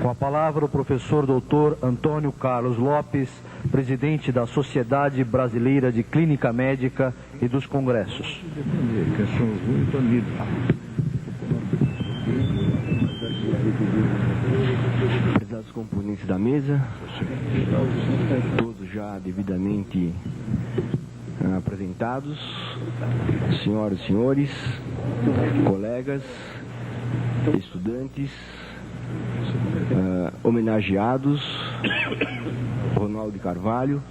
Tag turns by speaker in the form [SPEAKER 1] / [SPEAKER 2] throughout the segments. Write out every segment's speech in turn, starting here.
[SPEAKER 1] Com a palavra o professor doutor Antônio Carlos Lopes, presidente da Sociedade Brasileira de Clínica Médica e dos Congressos.
[SPEAKER 2] Prezados componentes da mesa, todos já devidamente apresentados, senhoras e senhores, colegas, estudantes, homenageados, Ronaldo de Carvalho,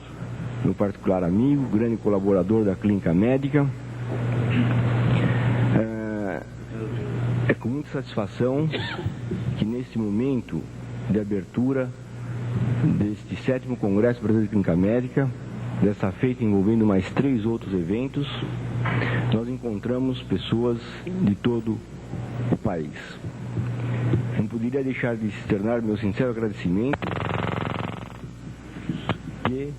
[SPEAKER 2] meu particular amigo, grande colaborador da Clínica Médica. É com muita satisfação que neste momento de abertura deste 7º Congresso Brasileiro de Clínica Médica, dessa feita envolvendo mais 3 outros eventos, nós encontramos pessoas de todo o país. Não poderia deixar de externar meu sincero agradecimento e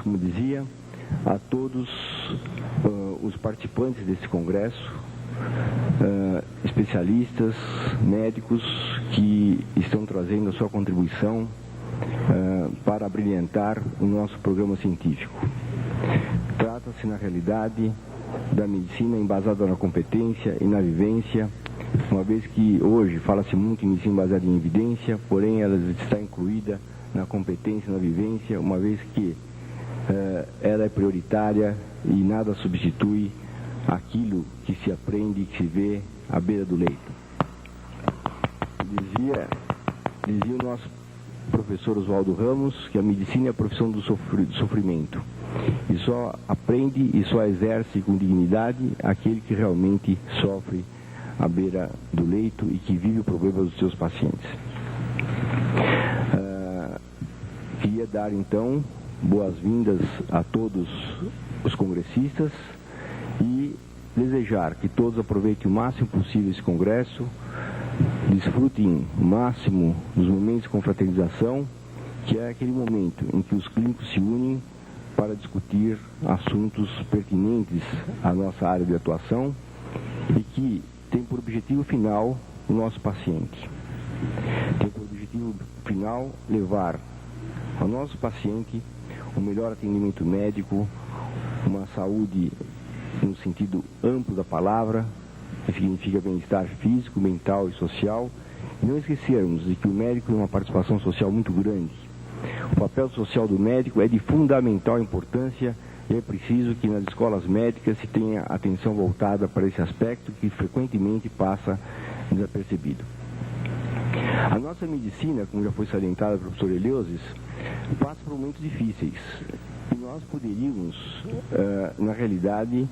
[SPEAKER 2] como dizia, a todos os participantes desse congresso, especialistas, médicos que estão trazendo a sua contribuição para brilhantar o nosso programa científico. Trata-se, na realidade, da medicina embasada na competência e na vivência, uma vez que hoje fala-se muito em medicina baseada em evidência, porém ela está incluída na competência e na vivência, uma vez que ela é prioritária e nada substitui aquilo que se aprende e que se vê à beira do leito. Dizia o nosso professor Oswaldo Ramos que a medicina é a profissão do sofrimento, e só aprende e só exerce com dignidade aquele que realmente sofre à beira do leito e que vive o problema dos seus pacientes. Queria dar então boas-vindas a todos os congressistas e desejar que todos aproveitem o máximo possível esse congresso, desfrutem o máximo dos momentos de confraternização, que é aquele momento em que os clínicos se unem para discutir assuntos pertinentes à nossa área de atuação e que tem por objetivo final o nosso paciente. Tem por objetivo final levar ao nosso paciente o melhor atendimento médico, uma saúde no sentido amplo da palavra, que significa bem-estar físico, mental e social, e não esquecermos de que o médico tem uma participação social muito grande. O papel social do médico é de fundamental importância e é preciso que nas escolas médicas se tenha atenção voltada para esse aspecto que frequentemente passa desapercebido. A nossa medicina, como já foi salientada pelo professor Eleusis, passa por momentos difíceis. E nós poderíamos, na realidade,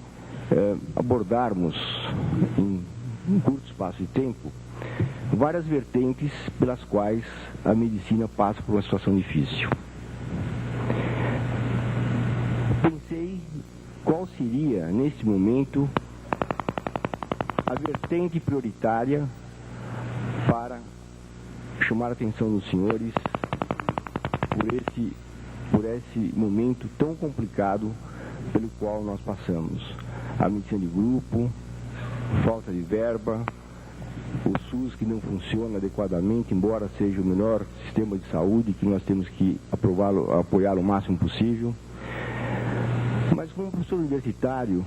[SPEAKER 2] abordarmos em um curto espaço de tempo várias vertentes pelas quais a medicina passa por uma situação difícil. Pensei qual seria, neste momento, a vertente prioritária para chamar a atenção dos senhores por esse momento tão complicado pelo qual nós passamos. A medicina de grupo, falta de verba, o SUS que não funciona adequadamente, embora seja o melhor sistema de saúde, que nós temos que apoiá-lo o máximo possível. Mas como professor universitário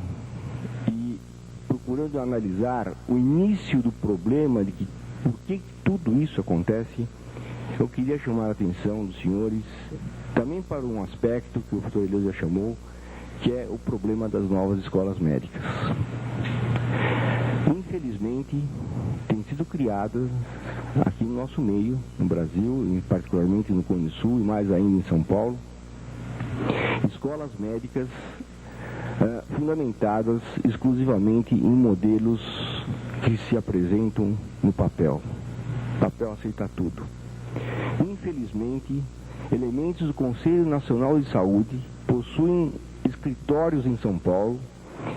[SPEAKER 2] e procurando analisar o início do problema de que por que tudo isso acontece, eu queria chamar a atenção dos senhores também para um aspecto que o professor Eleusis já chamou, que é o problema das novas escolas médicas. Infelizmente, tem sido criadas aqui no nosso meio, no Brasil, e particularmente no Cone Sul e mais ainda em São Paulo, escolas médicas fundamentadas exclusivamente em modelos que se apresentam no papel. O papel aceita tudo. Infelizmente, elementos do Conselho Nacional de Saúde possuem escritórios em São Paulo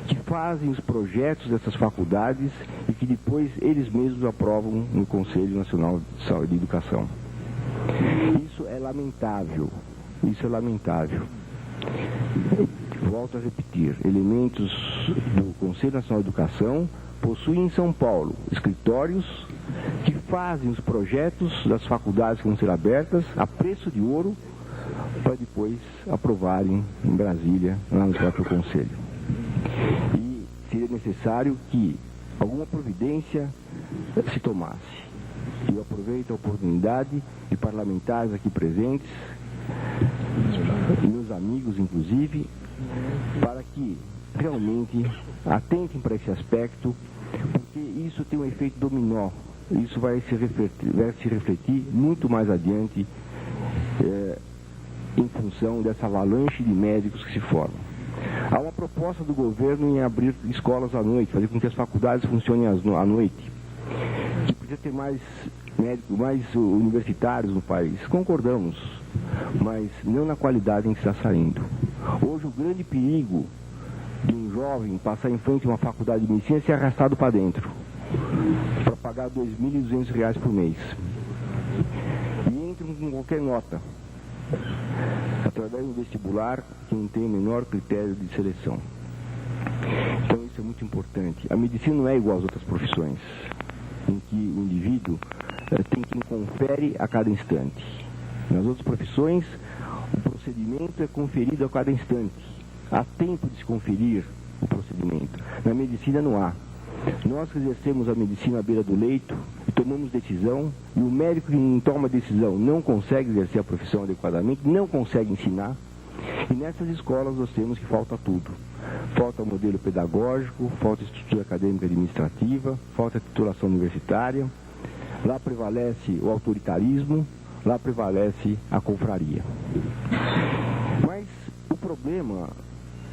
[SPEAKER 2] que fazem os projetos dessas faculdades e que depois eles mesmos aprovam no Conselho Nacional de Saúde e Educação. Isso é lamentável. Isso é lamentável. Volto a repetir, elementos do Conselho Nacional de Educação possuem em São Paulo escritórios que fazem os projetos das faculdades que vão ser abertas a preço de ouro para depois aprovarem em Brasília, lá no próprio Conselho. E seria necessário que alguma providência se tomasse. Eu aproveito a oportunidade de parlamentares aqui presentes, e meus amigos inclusive, para que realmente atentem para esse aspecto, porque isso tem um efeito dominó. Isso vai se refletir muito mais adiante em função dessa avalanche de médicos que se formam. Há uma proposta do governo em abrir escolas à noite, fazer com que as faculdades funcionem à noite, que precisa ter mais médicos, mais universitários no país. Concordamos, mas não na qualidade em que está saindo. Hoje o grande perigo de um jovem passar em frente a uma faculdade de medicina é ser arrastado para dentro, para pagar R$ 2.200 por mês. E entram com qualquer nota, através do vestibular, que não tem o menor critério de seleção. Então isso é muito importante. A medicina não é igual às outras profissões, em que o indivíduo tem quem confere a cada instante. Nas outras profissões, o procedimento é conferido a cada instante. Há tempo de se conferir o procedimento. Na medicina não há. Nós que exercemos a medicina à beira do leito e tomamos decisão, e o médico que não toma decisão não consegue exercer a profissão adequadamente, não consegue ensinar. E nessas escolas nós temos que falta tudo. Falta modelo pedagógico, falta estrutura acadêmica administrativa, falta titulação universitária. Lá prevalece o autoritarismo, lá prevalece a confraria. Mas o problema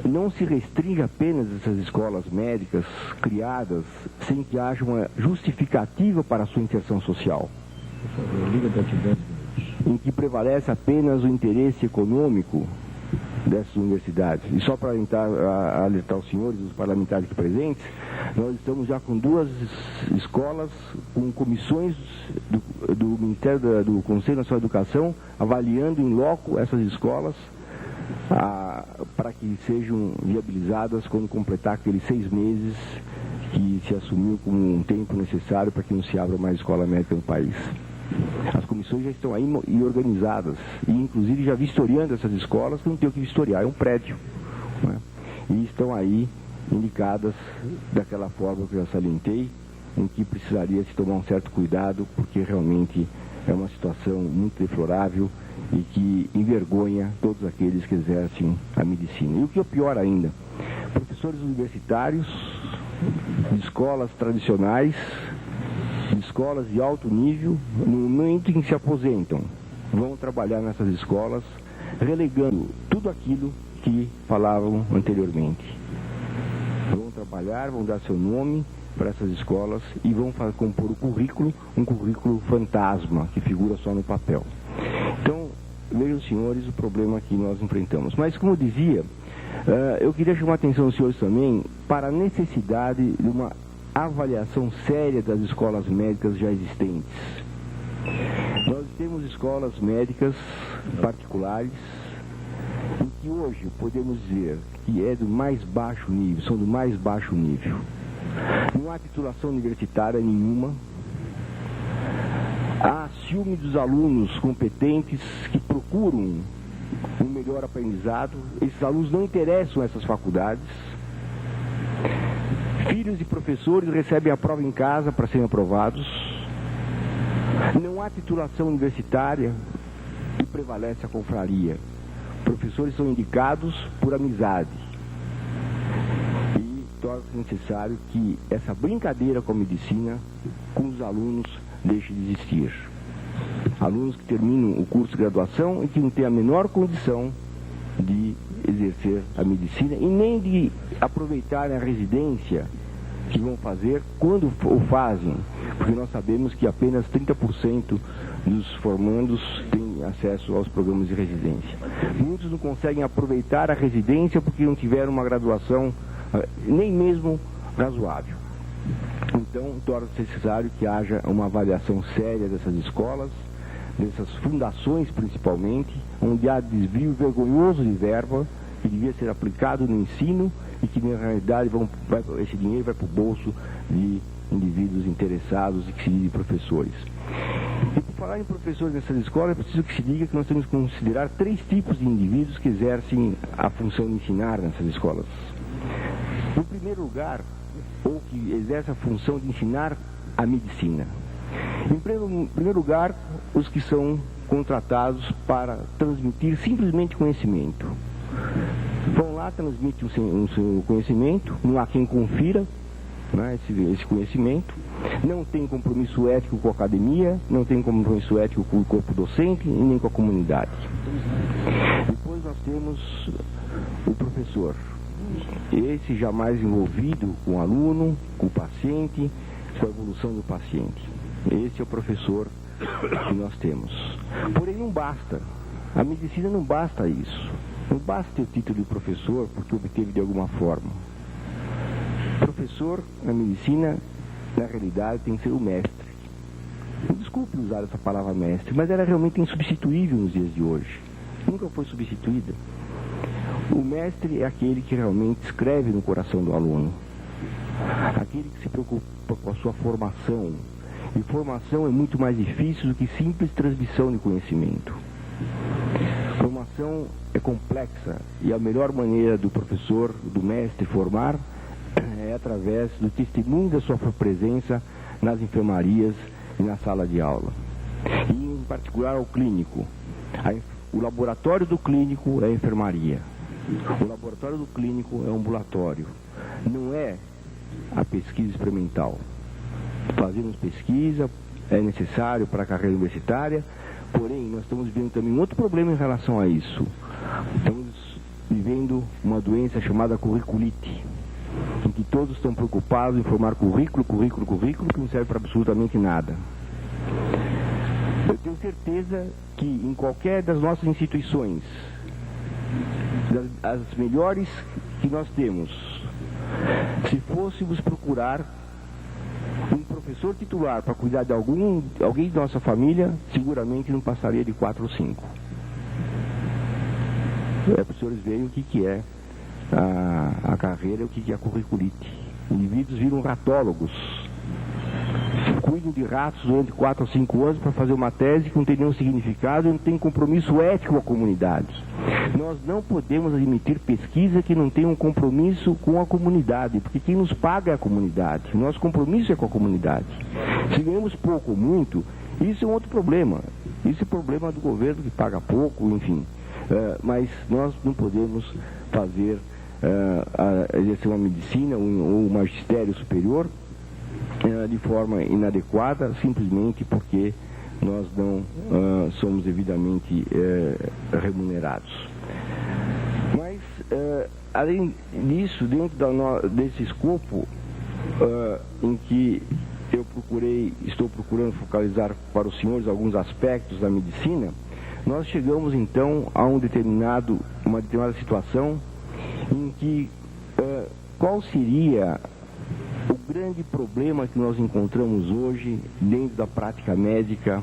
[SPEAKER 2] não se restringe apenas a essas escolas médicas criadas sem que haja uma justificativa para a sua inserção social, em que prevalece apenas o interesse econômico dessas universidades. E só para alertar os senhores, os parlamentares aqui presentes, nós estamos já com 2 escolas, com comissões do Ministério do Conselho Nacional de Educação, avaliando em loco essas escolas, para que sejam viabilizadas quando completar aqueles 6 meses que se assumiu como um tempo necessário para que não se abra mais escola médica no país. As comissões já estão aí e organizadas, e inclusive já vistoriando essas escolas, que não tem o que vistoriar, é um prédio, né? E estão aí indicadas daquela forma que eu já salientei, em que precisaria se tomar um certo cuidado, porque realmente é uma situação muito deplorável e que envergonha todos aqueles que exercem a medicina. E o que é pior ainda, professores universitários de escolas tradicionais, de escolas de alto nível, no momento em que se aposentam, vão trabalhar nessas escolas, relegando tudo aquilo que falavam anteriormente. Vão trabalhar, vão dar seu nome para essas escolas e vão compor o currículo, um currículo fantasma, que figura só no papel. Então, vejam, senhores, o problema que nós enfrentamos. Mas, como eu dizia, eu queria chamar a atenção dos senhores também para a necessidade de uma avaliação séria das escolas médicas já existentes. Nós temos escolas médicas particulares em que hoje podemos dizer que é do mais baixo nível, são do mais baixo nível. Não há titulação universitária nenhuma. Há ciúme dos alunos competentes que procuram um melhor aprendizado. Esses alunos não interessam essas faculdades. Filhos de professores recebem a prova em casa para serem aprovados. Não há titulação universitária e prevalece a confraria. Professores são indicados por amizade. E torna-se necessário que essa brincadeira com a medicina, com os alunos, deixe de existir. Alunos que terminam o curso de graduação e que não têm a menor condição de exercer a medicina e nem de aproveitarem a residência que vão fazer quando o fazem, porque nós sabemos que apenas 30% dos formandos têm acesso aos programas de residência. Muitos não conseguem aproveitar a residência porque não tiveram uma graduação nem mesmo razoável. Então, torna-se necessário que haja uma avaliação séria dessas escolas dessas fundações principalmente, onde há desvio vergonhoso de verba que devia ser aplicado no ensino e que na realidade esse dinheiro vai para o bolso de indivíduos interessados e que se dizem professores. E por falar em professores nessas escolas, é preciso que se diga que nós temos que considerar 3 tipos de indivíduos que exercem a função de ensinar nessas escolas. No primeiro lugar, ou que exerce a função de ensinar a medicina. Em primeiro lugar, os que são contratados para transmitir simplesmente conhecimento. Vão lá, transmitem o seu conhecimento, não há quem confira, né, esse conhecimento, não tem compromisso ético com a academia, não tem compromisso ético com o corpo docente e nem com a comunidade. Depois nós temos o professor, esse jamais envolvido com o aluno, com o paciente, com a evolução do paciente. Esse é o professor que nós temos. Porém não basta, a medicina não basta isso. Não basta ter o título de professor porque obteve de alguma forma. Professor na medicina, na realidade, tem que ser o mestre. Desculpe usar essa palavra mestre, mas ela é realmente insubstituível nos dias de hoje. Nunca foi substituída. O mestre é aquele que realmente escreve no coração do aluno. Aquele que se preocupa com a sua formação. E formação é muito mais difícil do que simples transmissão de conhecimento. Formação é complexa e a melhor maneira do professor, do mestre formar é através do testemunho da sua presença nas enfermarias e na sala de aula. E em particular ao clínico. O laboratório do clínico é a enfermaria. O laboratório do clínico é o ambulatório. Não é a pesquisa experimental. Fazemos pesquisa, é necessário para a carreira universitária, porém nós estamos vivendo também um outro problema em relação a isso. Estamos vivendo uma doença chamada curriculite, em que todos estão preocupados em formar currículo, que não serve para absolutamente nada. Eu tenho certeza que em qualquer das nossas instituições, as melhores que nós temos, se fôssemos procurar um professor titular para cuidar de alguém de nossa família, seguramente não passaria de 4 ou 5. Para os senhores verem o que é a carreira, o que é a curriculite. Indivíduos viram ratólogos, cuidam de ratos durante 4 ou 5 anos para fazer uma tese que não tem nenhum significado e não tem compromisso ético com a comunidade. Nós não podemos admitir pesquisa que não tenha um compromisso com a comunidade, porque quem nos paga é a comunidade. O nosso compromisso é com a comunidade. Se ganhamos pouco ou muito, isso é um outro problema. Isso é problema do governo que paga pouco, enfim. Mas nós não podemos fazer exercer uma medicina ou um magistério superior de forma inadequada, simplesmente porque nós não somos devidamente remunerados. Mas, além disso, dentro desse escopo em que estou procurando focalizar para os senhores alguns aspectos da medicina, nós chegamos então a uma determinada situação em que qual seria o grande problema que nós encontramos hoje dentro da prática médica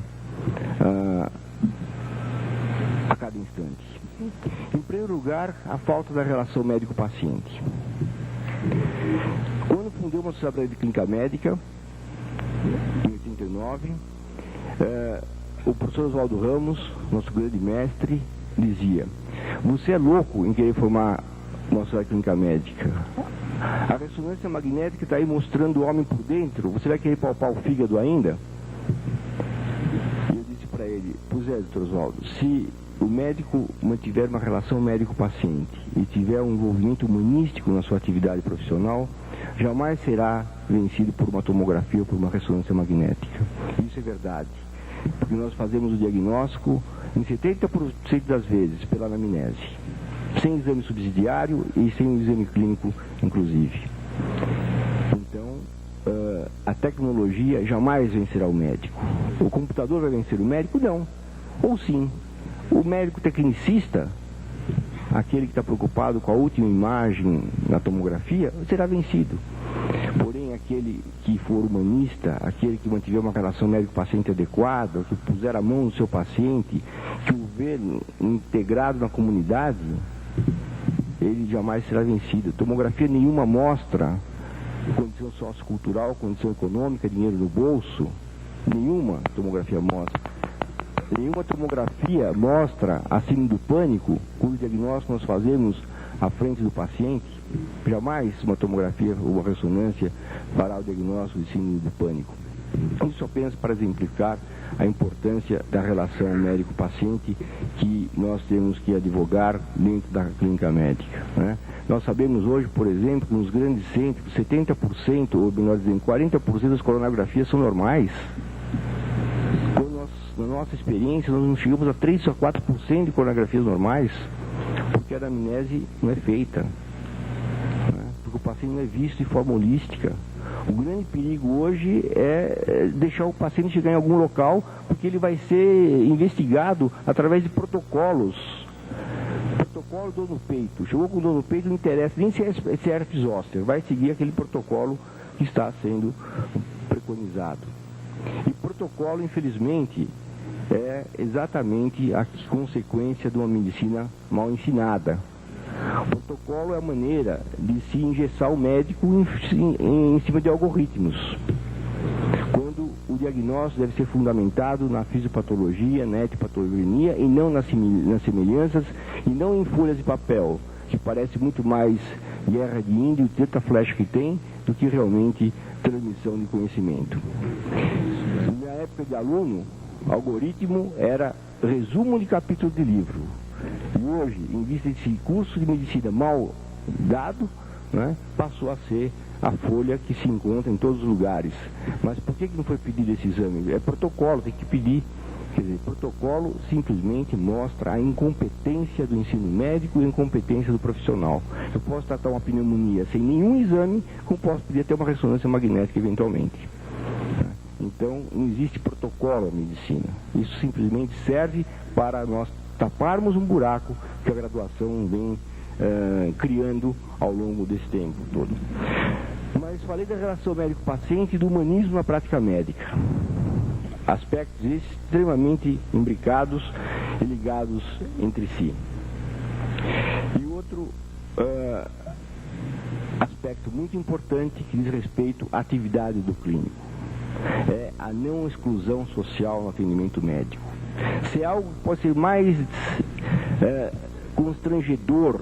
[SPEAKER 2] a cada instante. Em primeiro lugar, a falta da relação médico-paciente. Quando fundamos a Sociedade de Clínica Médica, em 89, o professor Oswaldo Ramos, nosso grande mestre, dizia: você é louco em querer formar uma Sociedade de Clínica Médica. A ressonância magnética está aí mostrando o homem por dentro. Você vai querer palpar o fígado ainda? E eu disse para ele: pois é, doutor Oswaldo, se o médico mantiver uma relação médico-paciente e tiver um envolvimento humanístico na sua atividade profissional, jamais será vencido por uma tomografia ou por uma ressonância magnética. Isso é verdade, porque nós fazemos o diagnóstico em 70% das vezes pela anamnese, sem exame subsidiário e sem um exame clínico, inclusive. Então, a tecnologia jamais vencerá o médico. O computador vai vencer o médico? Não. Ou sim. O médico tecnicista, aquele que está preocupado com a última imagem na tomografia, será vencido. Porém, aquele que for humanista, aquele que mantiver uma relação médico-paciente adequada, que puser a mão no seu paciente, que o vê integrado na comunidade, ele jamais será vencido. Tomografia nenhuma mostra condição sociocultural, condição econômica, dinheiro no bolso. Nenhuma tomografia mostra. Nenhuma tomografia mostra a síndrome do pânico, cujo diagnóstico nós fazemos à frente do paciente. Jamais uma tomografia ou uma ressonância fará o diagnóstico de síndrome do pânico. Isso apenas para exemplificar a importância da relação médico-paciente que nós temos que advogar dentro da clínica médica, né? Nós sabemos hoje, por exemplo, que nos grandes centros, 70%, ou melhor dizendo, 40% das coronografias são normais. Na nossa experiência, nós não chegamos a 3 a 4% de coronografias normais, porque a anamnese não é feita, né? Porque o paciente não é visto de forma holística. O grande perigo hoje é deixar o paciente chegar em algum local, porque ele vai ser investigado através de protocolos. Protocolo dor no peito. Chegou com dor no peito, não interessa nem se é herpes zoster. Vai seguir aquele protocolo que está sendo preconizado. E protocolo, infelizmente, é exatamente a consequência de uma medicina mal ensinada. O protocolo é a maneira de se engessar o médico em cima de algoritmos, quando o diagnóstico deve ser fundamentado na fisiopatologia, na etipatogenia e não nas semelhanças e não em folhas de papel, que parece muito mais guerra de índio, tanta flecha que tem, do que realmente transmissão de conhecimento. Na época de aluno, algoritmo era resumo de capítulo de livro. E hoje, em vista desse curso de medicina mal dado, né, passou a ser a folha que se encontra em todos os lugares. Mas por que não foi pedido esse exame? É protocolo, tem que pedir. Quer dizer, protocolo simplesmente mostra a incompetência do ensino médico e a incompetência do profissional. Eu posso tratar uma pneumonia sem nenhum exame, como posso pedir até uma ressonância magnética eventualmente. Então, não existe protocolo na medicina. Isso simplesmente serve para nós taparmos um buraco que a graduação vem criando ao longo desse tempo todo. Mas falei da relação médico-paciente e do humanismo na prática médica. Aspectos extremamente imbricados e ligados entre si. E outro aspecto muito importante que diz respeito à atividade do clínico é a não exclusão social no atendimento médico. Se é algo que pode ser mais constrangedor,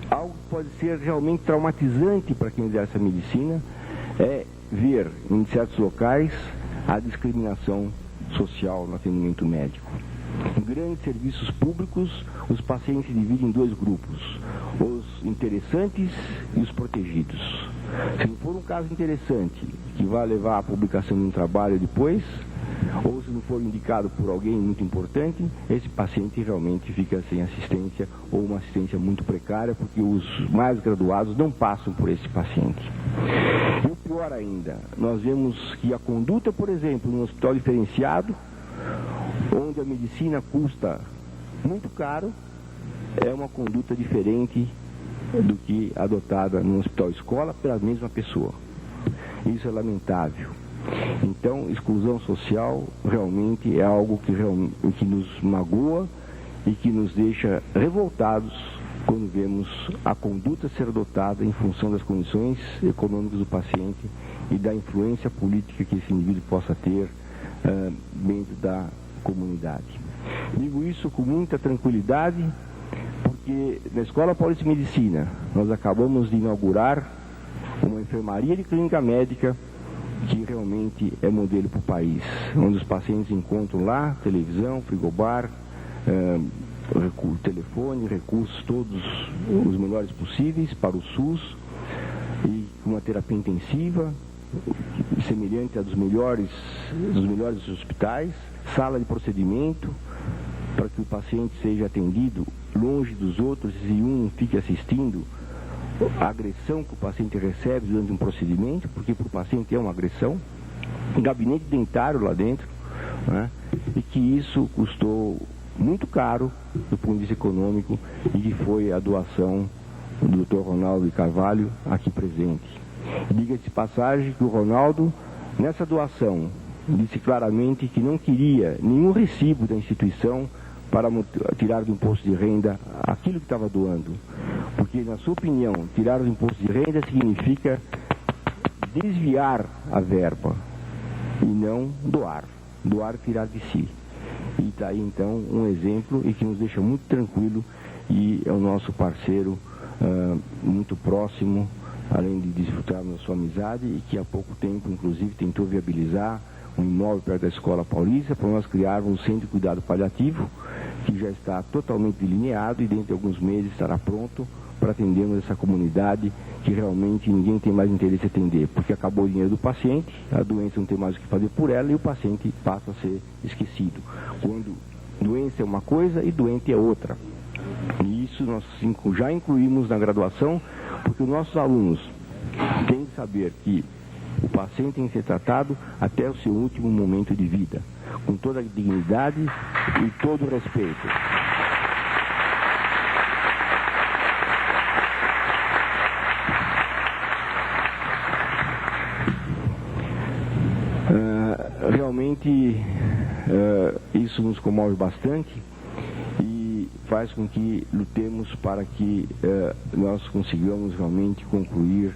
[SPEAKER 2] algo que pode ser realmente traumatizante para quem exerce a medicina, é ver em certos locais a discriminação social no atendimento médico. Em grandes serviços públicos, os pacientes se dividem em dois grupos: os interessantes e os protegidos. Se não for um caso interessante, que vai levar à publicação de um trabalho depois, ou se não for indicado por alguém muito importante, esse paciente realmente fica sem assistência, ou uma assistência muito precária, porque os mais graduados não passam por esse paciente. E o pior ainda, nós vemos que a conduta, por exemplo, no hospital diferenciado, onde a medicina custa muito caro, é uma conduta diferente do que adotada no hospital escola pela mesma pessoa. Isso é lamentável. Então, exclusão social realmente é algo que nos magoa e que nos deixa revoltados quando vemos a conduta ser adotada em função das condições econômicas do paciente e da influência política que esse indivíduo possa ter dentro da comunidade. Digo isso com muita tranquilidade, porque na Escola Paulista de Medicina nós acabamos de inaugurar uma enfermaria de clínica médica que realmente é modelo para o país, onde os pacientes encontram lá televisão, frigobar, telefone, recursos todos os melhores possíveis para o SUS, e uma terapia intensiva semelhante a dos melhores hospitais, sala de procedimento para que o paciente seja atendido longe dos outros e um fique assistindo a agressão que o paciente recebe durante um procedimento, porque para o paciente é uma agressão, um gabinete dentário lá dentro, né? E que isso custou muito caro do ponto de vista econômico e que foi a doação o Dr. Ronaldo de Carvalho, aqui presente. Diga-se de passagem que o Ronaldo, nessa doação, disse claramente que não queria nenhum recibo da instituição para tirar do imposto de renda aquilo que estava doando. Porque, na sua opinião, tirar do imposto de renda significa desviar a verba e não doar. Doar tirar de si. E está aí, então, um exemplo e que nos deixa muito tranquilo e é o nosso parceiro muito próximo, além de desfrutarmos da sua amizade e que há pouco tempo, inclusive, tentou viabilizar um imóvel perto da Escola Paulista para nós criarmos um centro de cuidado paliativo que já está totalmente delineado e dentro de alguns meses estará pronto para atendermos essa comunidade que realmente ninguém tem mais interesse em atender, porque acabou o dinheiro do paciente, a doença não tem mais o que fazer por ela e o paciente passa a ser esquecido. Quando doença é uma coisa e doente é outra. E isso nós já incluímos na graduação, porque os nossos alunos têm que saber que o paciente tem que ser tratado até o seu último momento de vida, com toda a dignidade e todo o respeito. Realmente isso nos comove bastante e faz com que lutemos para que nós consigamos realmente concluir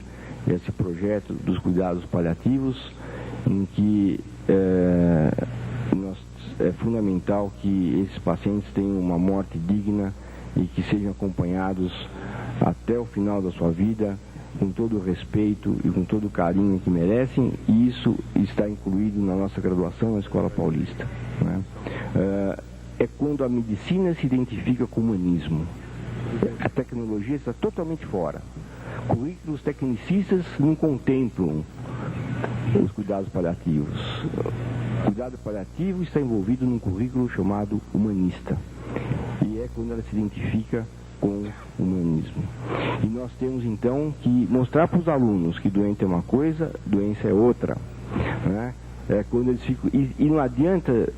[SPEAKER 2] esse projeto dos cuidados paliativos, em que é fundamental que esses pacientes tenham uma morte digna e que sejam acompanhados até o final da sua vida, com todo o respeito e com todo o carinho que merecem, e isso está incluído na nossa graduação na Escola Paulista, né? É quando a medicina se identifica com o humanismo. A tecnologia está totalmente fora. Currículos tecnicistas não contemplam os cuidados paliativos. O cuidado paliativo está envolvido num currículo chamado humanista. E é quando ela se identifica com o humanismo. E nós temos então que mostrar para os alunos que doente é uma coisa, doença é outra, né? Quando eles ficam, e não adianta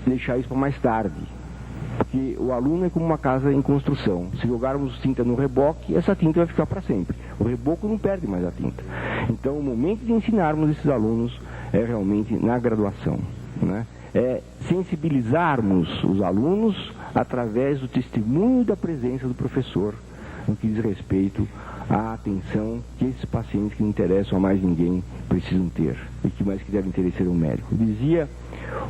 [SPEAKER 2] deixar isso para mais tarde, porque o aluno é como uma casa em construção. Se jogarmos tinta no reboque, essa tinta vai ficar para sempre. O reboco não perde mais a tinta. Então o momento de ensinarmos esses alunos é realmente na graduação, né? É sensibilizarmos os alunos através do testemunho da presença do professor, no que diz respeito à atenção que esses pacientes que não interessam a mais ninguém precisam ter, e que mais que devem ter ser um médico. Dizia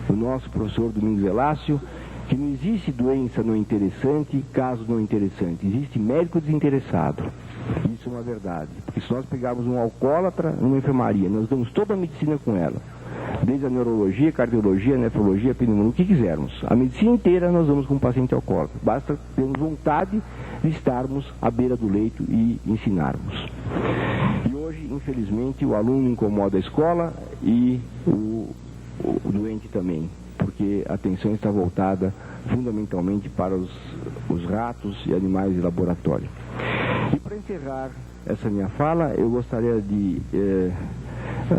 [SPEAKER 2] o nosso professor Domingos Elácio que não existe doença não interessante, caso não interessante, existe médico desinteressado. Isso é uma verdade, porque se nós pegarmos um alcoólatra numa enfermaria, nós damos toda a medicina com ela, desde a neurologia, cardiologia, nefrologia, pneumologia, o que quisermos. A medicina inteira nós vamos com um paciente alcoólatra. Basta termos vontade de estarmos à beira do leito e ensinarmos. E hoje, infelizmente, o aluno incomoda a escola e o doente também, porque a atenção está voltada fundamentalmente para os ratos e animais de laboratório. E para encerrar essa minha fala, eu gostaria de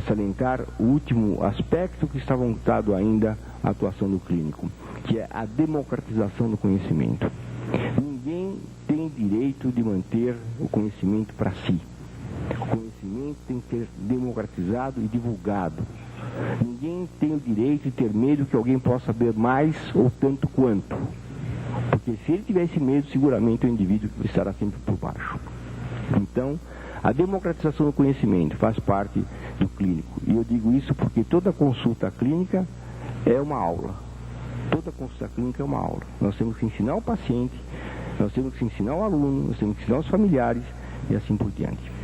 [SPEAKER 2] salientar o último aspecto que está voltado ainda à atuação do clínico, que é a democratização do conhecimento. Ninguém tem direito de manter o conhecimento para si. O conhecimento tem que ser democratizado e divulgado. Ninguém tem o direito de ter medo que alguém possa saber mais ou tanto quanto. Porque se ele tiver esse medo, seguramente o indivíduo estará sempre por baixo. Então, a democratização do conhecimento faz parte do clínico. E eu digo isso porque toda consulta clínica é uma aula. Toda consulta clínica é uma aula. Nós temos que ensinar o paciente, nós temos que ensinar o aluno, nós temos que ensinar os familiares e assim por diante.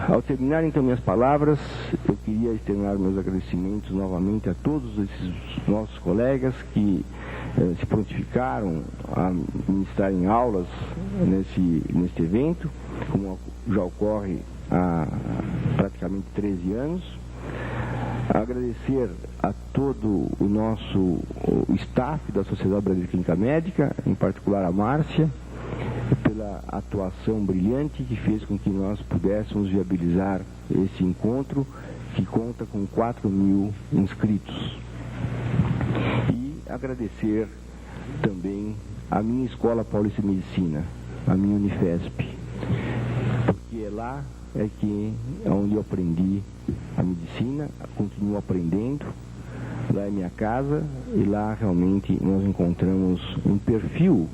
[SPEAKER 2] Ao terminar então minhas palavras, eu queria externar meus agradecimentos novamente a todos esses nossos colegas que se prontificaram a ministrarem aulas neste evento, como já ocorre há praticamente 13 anos. Agradecer a todo o nosso staff da Sociedade Brasileira de Clínica Médica, em particular a Márcia, pela atuação brilhante que fez com que nós pudéssemos viabilizar esse encontro, que conta com 4.000 inscritos. E agradecer também a minha Escola Paulista de Medicina, a minha Unifesp, porque lá é onde eu aprendi a medicina, continuo aprendendo. Lá é minha casa e lá realmente nós encontramos um perfil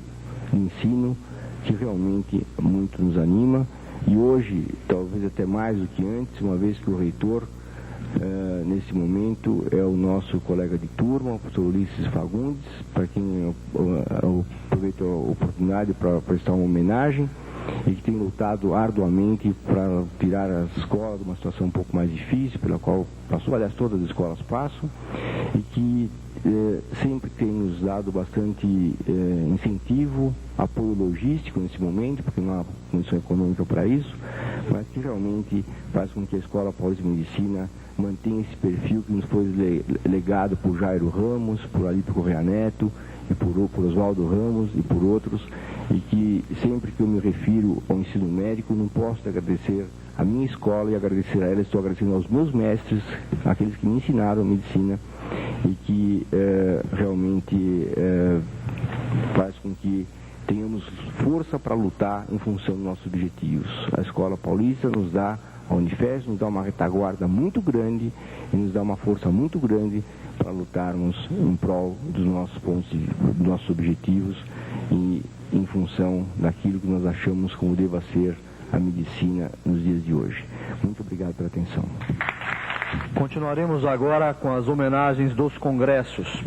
[SPEAKER 2] de ensino que realmente muito nos anima, e hoje, talvez até mais do que antes, uma vez que o reitor, nesse momento, é o nosso colega de turma, o professor Ulisses Fagundes, para quem eu aproveito a oportunidade para prestar uma homenagem, e que tem lutado arduamente para tirar a escola de uma situação um pouco mais difícil, pela qual passou, aliás, todas as escolas passam, e que sempre tem nos dado bastante incentivo, apoio logístico nesse momento, porque não há condição econômica para isso, mas que realmente faz com que a Escola Paulista de Medicina mantenha esse perfil que nos foi legado por Jairo Ramos, por Alípio Correia Neto, e por Oswaldo Ramos e por outros, e que sempre que eu me refiro ao ensino médico, não posso agradecer a minha escola e agradecer a ela, estou agradecendo aos meus mestres, aqueles que me ensinaram a medicina, e que realmente faz com que tenhamos força para lutar em função dos nossos objetivos. A Escola Paulista nos dá, a Unifesp nos dá uma retaguarda muito grande e nos dá uma força muito grande para lutarmos em prol dos nossos pontos, dos nossos objetivos, e em função daquilo que nós achamos como deva ser a medicina nos dias de hoje. Muito obrigado pela atenção.
[SPEAKER 1] Continuaremos agora com as homenagens dos congressos.